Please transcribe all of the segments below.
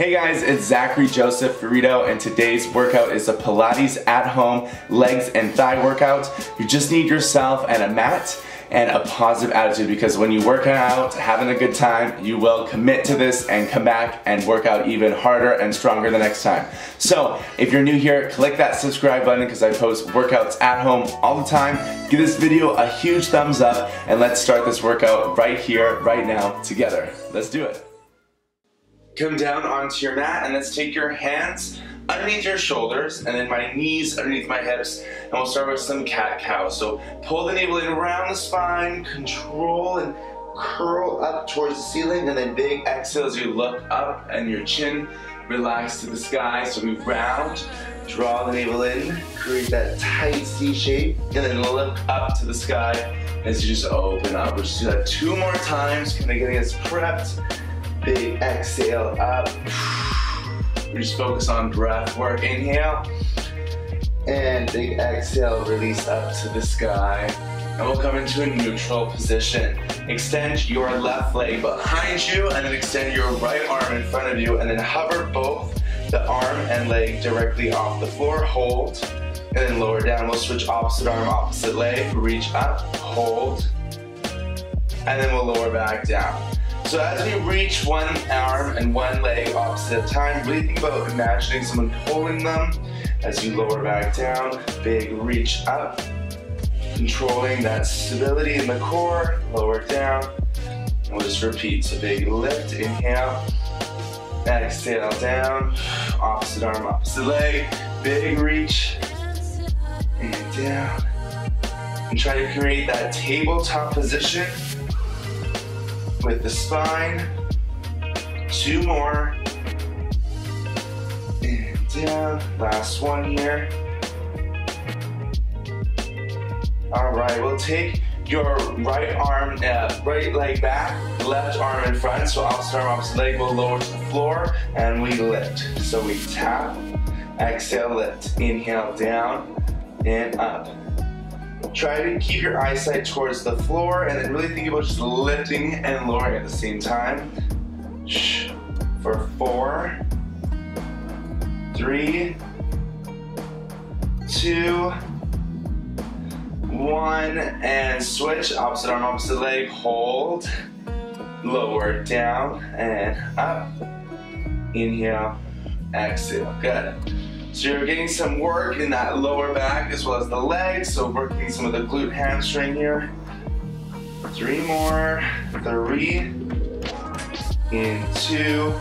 Hey guys, it's Zachary Fiorido, and today's workout is a Pilates at home legs and thigh workout. You just need yourself and a mat and a positive attitude, because when you work out, having a good time, you will commit to this and come back and work out even harder and stronger the next time. So if you're new here, click that subscribe button because I post workouts at home all the time. Give this video a huge thumbs up and let's start this workout right here, right now, together. Let's do it. Come down onto your mat and let's take your hands underneath your shoulders and then my knees underneath my hips, and we'll start with some cat-cow. So pull the navel in around the spine, control and curl up towards the ceiling, and then big exhale as you look up and your chin relax to the sky. So we round, draw the navel in, create that tight C shape, and then look up to the sky as you just open up. We'll just do that 2 more times, kind of getting us prepped. Big exhale up. We just focus on breath work. Inhale. And big exhale, release up to the sky. And we'll come into a neutral position. Extend your left leg behind you and then extend your right arm in front of you, and then hover both the arm and leg directly off the floor. Hold. And then lower down. We'll switch opposite arm, opposite leg. Reach up, hold. And then we'll lower back down. So as we reach one arm and one leg opposite at a time, really think about imagining someone pulling them as you lower back down. Big reach up, controlling that stability in the core, lower down. And we'll just repeat. So big lift, inhale, exhale down, opposite arm, opposite leg, big reach, and down. And try to create that tabletop position with the spine. 2 more. And down. Last one here. Alright, we'll take your right arm, right leg back, left arm in front. So opposite arm, opposite leg, we'll lower to the floor and we lift. So we tap, exhale, lift. Inhale, down and up. Try to keep your eyesight towards the floor and then really think about just lifting and lowering at the same time. For 4, 3, 2, 1, and switch. Opposite arm, opposite leg, hold, lower, down, and up. Inhale, exhale, good. So you're getting some work in that lower back as well as the legs, so working some of the glute hamstring here. 3 more, 3, in 2,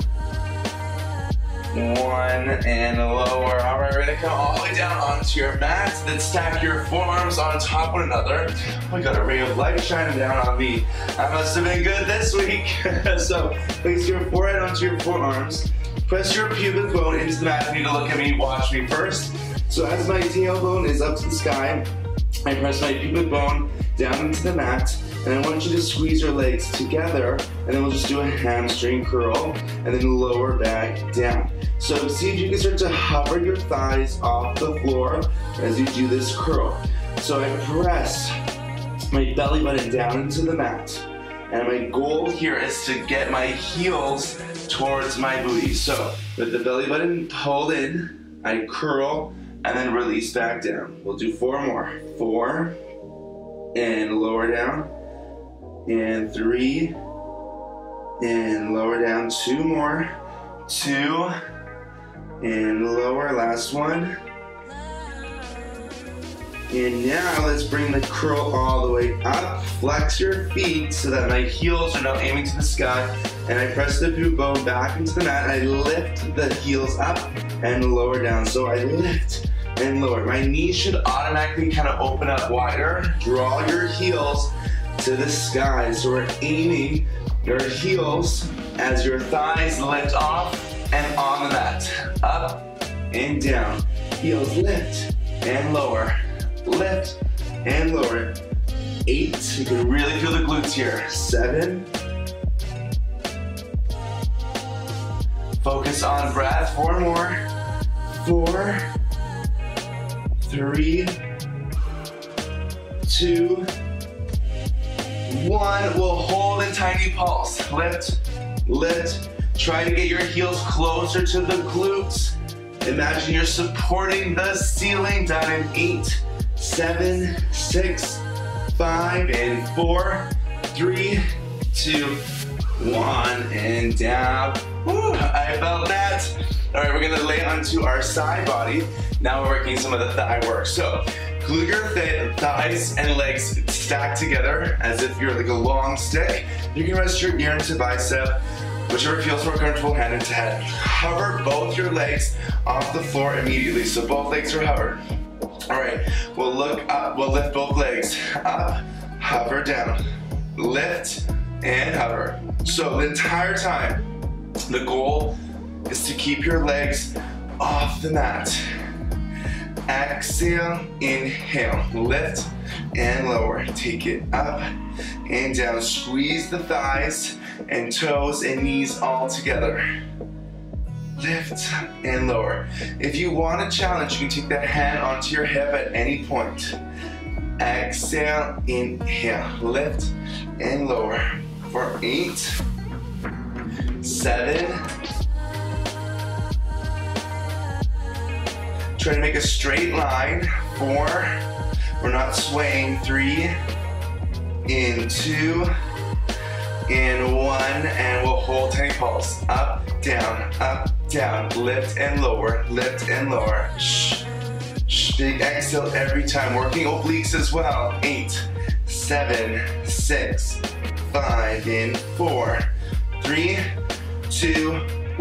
1, and lower. All right, we're gonna come all the way down onto your mat, then stack your forearms on top of one another. We got a ray of light shining down on me. That must have been good this week. So place your forehead onto your forearms. Press your pubic bone into the mat. You need to look at me, watch me first. So as my tailbone is up to the sky, I press my pubic bone down into the mat, and I want you to squeeze your legs together, and then we'll just do a hamstring curl, and then lower back down. So see if you can start to hover your thighs off the floor as you do this curl. So I press my belly button down into the mat, and my goal here is to get my heels towards my booty. So with the belly button pulled in, I curl and then release back down. We'll do 4 more. 4, and lower down, and 3, and lower down. 2 more. 2, and lower. Last one. And now let's bring the curl all the way up. Flex your feet so that my heels are now aiming to the sky. And I press the boot bone back into the mat. And I lift the heels up and lower down. So I lift and lower. My knees should automatically kind of open up wider. Draw your heels to the sky. So we're aiming your heels as your thighs lift off and on the mat. Up and down. Heels lift and lower. Lift and lower. 8, you can really feel the glutes here. 7. Focus on breath. 4 more. 4, 3, 2, 1. We'll hold a tiny pulse. Lift, lift, Try to get your heels closer to the glutes. Imagine you're supporting the ceiling. Down in 8, 7, 6, 5, and 4, 3, 2, 1, and down. Woo, I felt that. All right, we're gonna lay onto our side body. Now we're working some of the thigh work. So glute your thighs and legs stacked together as if you're like a long stick. You can rest your ear into bicep, whichever feels more comfortable, hand into head. Hover both your legs off the floor immediately, so both legs are hovered. All right, we'll look up, we'll lift both legs up, hover down, lift, and hover. So the entire time, the goal is to keep your legs off the mat. Exhale, inhale, lift and lower. Take it up and down. Squeeze the thighs and toes and knees all together. Lift and lower. If you want a challenge, you can take that hand onto your hip at any point. Exhale, inhale, lift and lower. For 8, 7, try to make a straight line. 4, we're not swaying. 3, in 2, in 1, and we'll hold tiny pulse. Up, down, lift and lower, lift and lower. Shh, shh, big exhale every time, working obliques as well. 8, 7, 6, 5, in 4, 3, 2,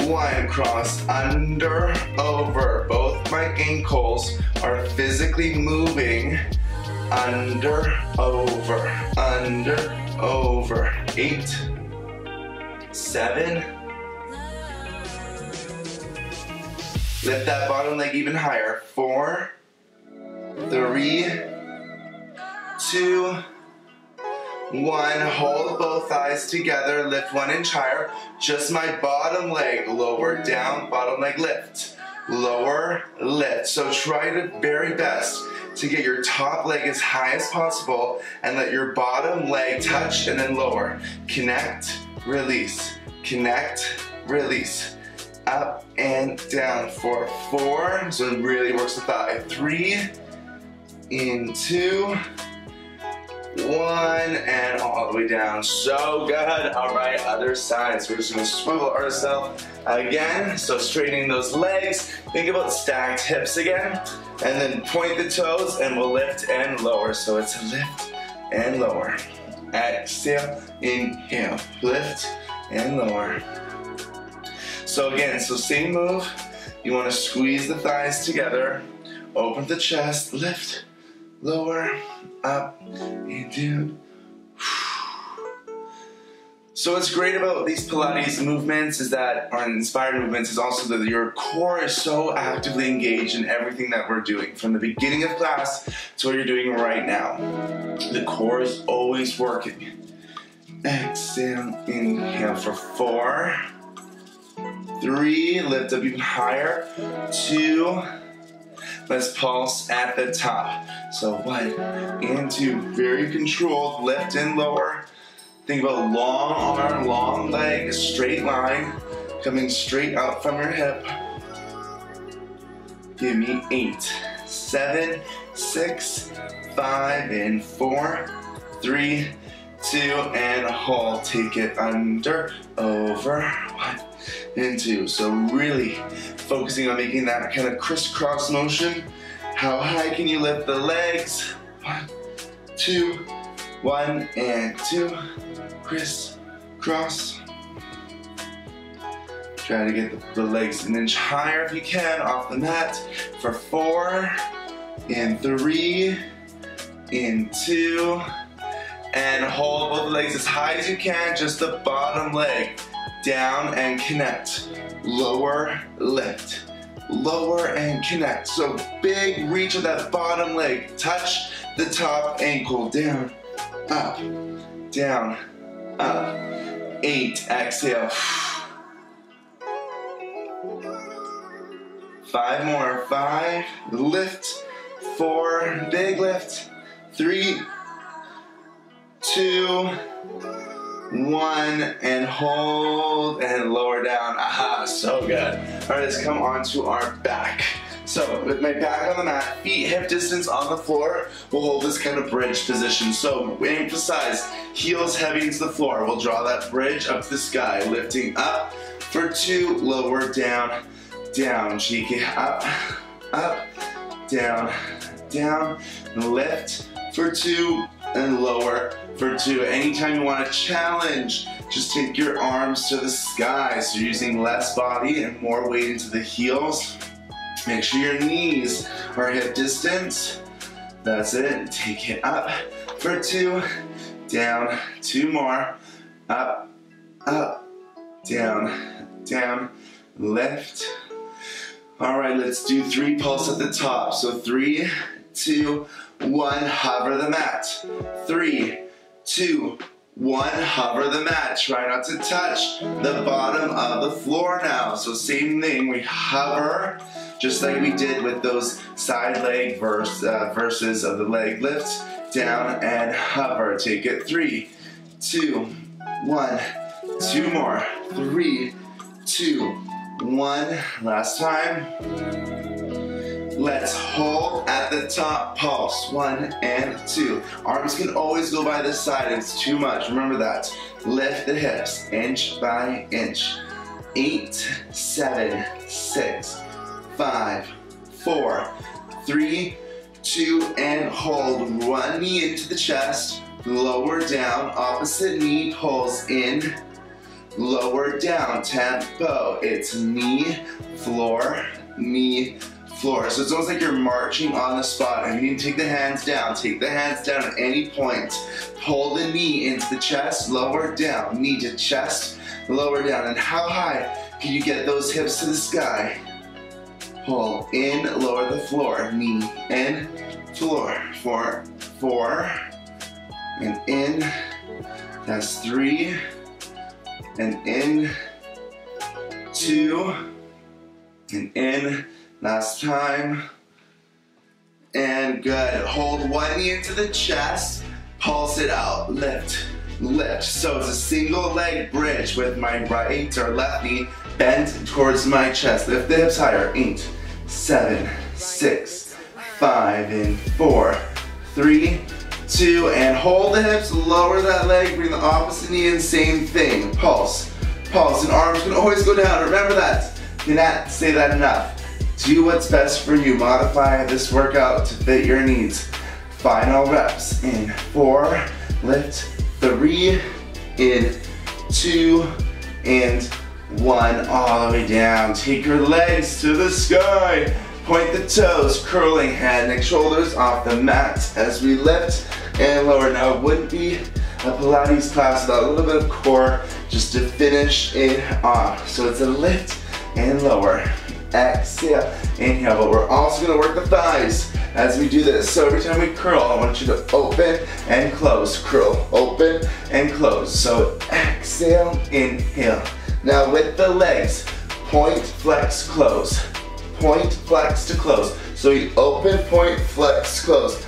1, cross under, over. Both my ankles are physically moving. Under, over, under, over. 8, 7. Lift that bottom leg even higher. 4, 3, 2, 1, hold both thighs together, lift 1 inch higher. Just my bottom leg, lower, down, bottom leg lift. Lower, lift. So try to very best to get your top leg as high as possible and let your bottom leg touch and then lower. Connect, release, connect, release. Up and down for 4, so it really works the thigh. 3, in 2, 1, and all the way down. So good. All right, other side. So we're just gonna swivel ourselves again. So straightening those legs. Think about stacked hips again. And then point the toes and we'll lift and lower. So it's a lift and lower. Exhale, inhale, lift and lower. So again, so same move. You wanna squeeze the thighs together. Open the chest, lift, lower, up, and down. So what's great about these Pilates movements is that, or inspired movements, is also that your core is so actively engaged in everything that we're doing. From the beginning of class to what you're doing right now. The core is always working. Exhale, inhale for 4, 3, lift up even higher. 2, let's pulse at the top. So 1 and 2, very controlled, lift and lower. Think about long arm, long leg, a straight line, coming straight out from your hip. Give me 8, 7, 6, 5, and 4, 3, 2, and hold. Take it under, over, 1 and 2. So really focusing on making that kind of crisscross motion. How high can you lift the legs? 1, 2, 1 and 2. Crisscross. Try to get the legs an inch higher if you can off the mat. For 4, in 3, in 2, and hold both legs as high as you can, just the bottom leg. Down and connect. Lower, lift. Lower and connect. So big reach of that bottom leg. Touch the top ankle. Down, up, down, up. 8, exhale. 5 more. 5, lift. 4, big lift. 3, 2, 1, and hold, and lower down. Aha, so good. All right, let's come onto our back. So with my back on the mat, feet hip distance on the floor, we'll hold this kind of bridge position. So we emphasize heels heavy into the floor. We'll draw that bridge up to the sky, lifting up for 2, lower, down, down, cheeky, up, up, down, down, lift for 2, and lower for 2. Anytime you want to challenge, just take your arms to the sky. So you're using less body and more weight into the heels. Make sure your knees are hip distance. That's it. Take it up for 2, down, 2 more, up, up, down, down, lift. All right, let's do 3 pulse at the top. So 3, 2, 1, hover the mat. 3, 2, 1, hover the mat. Try not to touch the bottom of the floor now. So same thing, we hover, just like we did with those side leg verses of the leg lifts. Down and hover. Take it. 3, 2, 1. 2 more. 3, 2, 1. Last time. Let's hold at the top, pulse, 1 and 2. Arms can always go by the side, it's too much, remember that. Lift the hips, inch by inch. 8, 7, 6, 5, 4, 3, 2, and hold. 1 knee into the chest, lower down, opposite knee pulls in, lower down, tempo. It's knee, floor, knee, floor. So it's almost like you're marching on the spot. And you need to take the hands down. Take the hands down at any point. Pull the knee into the chest, lower down. Knee to chest, lower down. And how high can you get those hips to the sky? Pull in, lower the floor. Knee in, floor. 4, 4, and in. That's 3, and in. 2, and in. Last time, and good. Hold 1 knee into the chest, pulse it out, lift, lift. So it's a single leg bridge with my right or left knee bent towards my chest. Lift the hips higher. 8, 7, 6, 5, and 4, 3, 2, and hold the hips, lower that leg, bring the opposite knee in, same thing. Pulse, pulse, and arms can always go down. Remember that. Cannot say that enough. Do what's best for you. Modify this workout to fit your needs. Final reps in 4, lift, 3, in 2, and 1, all the way down. Take your legs to the sky. Point the toes, curling head, neck, shoulders off the mat as we lift and lower. Now it wouldn't be a Pilates class without a little bit of core just to finish it off. So it's a lift and lower. Exhale, inhale, but we're also going to work the thighs as we do this. So every time we curl, I want you to open and close, curl, open and close. So exhale, inhale. Now with the legs, point, flex, close. Point, flex to close. So you open, point, flex, close.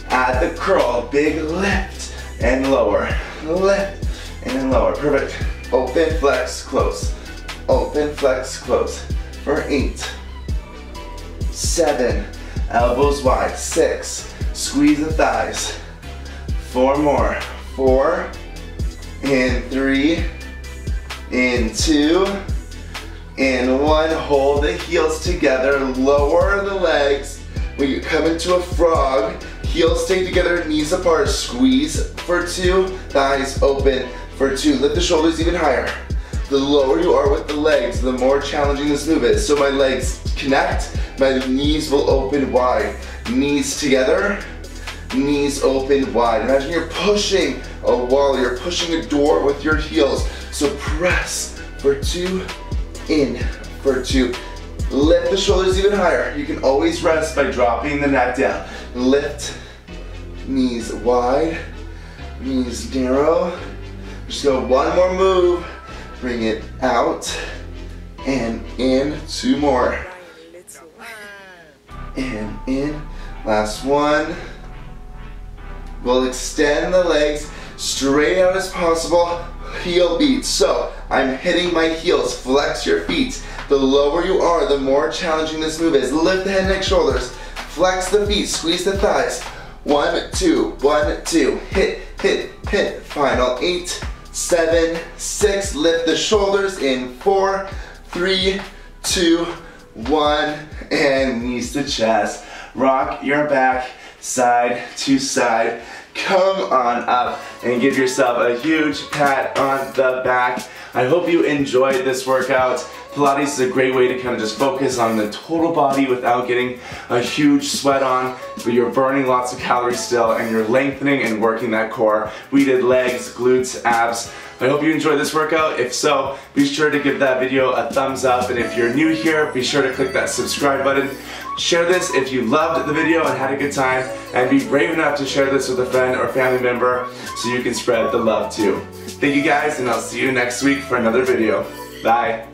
Add the curl, big lift and lower, lift and lower. Perfect. Open, flex, close. Open, flex, close. For 8, 7, elbows wide. 6, squeeze the thighs. 4 more. 4, and 3, and 2, and 1. Hold the heels together, lower the legs. We come into a frog, heels stay together, knees apart. Squeeze for 2, thighs open for 2. Lift the shoulders even higher. The lower you are with the legs, the more challenging this move is. So my legs connect, my knees will open wide. Knees together, knees open wide. Imagine you're pushing a wall, you're pushing a door with your heels. So press for 2, in for 2. Lift the shoulders even higher. You can always rest by dropping the neck down. Lift, knees wide, knees narrow. Just go 1 more move. Bring it out and in. 2 more. And in. Last 1. We'll extend the legs straight out as possible. heel beat. So I'm hitting my heels. Flex your feet. The lower you are, the more challenging this move is. Lift the head, neck, shoulders. Flex the feet, squeeze the thighs. 1, 2, 1, 2. Hit, hit, hit. Final 8, 7, 6. Lift the shoulders in 4, 3, 2, 1. And knees to chest. Rock your back side to side. Come on up and give yourself a huge pat on the back. I hope you enjoyed this workout. Pilates is a great way to kind of just focus on the total body without getting a huge sweat on, but you're burning lots of calories still and you're lengthening and working that core. We did legs, glutes, abs. I hope you enjoyed this workout. If so, be sure to give that video a thumbs up, and if you're new here, be sure to click that subscribe button. Share this if you loved the video and had a good time, and be brave enough to share this with a friend or family member so you can spread the love too. Thank you guys, and I'll see you next week for another video. Bye.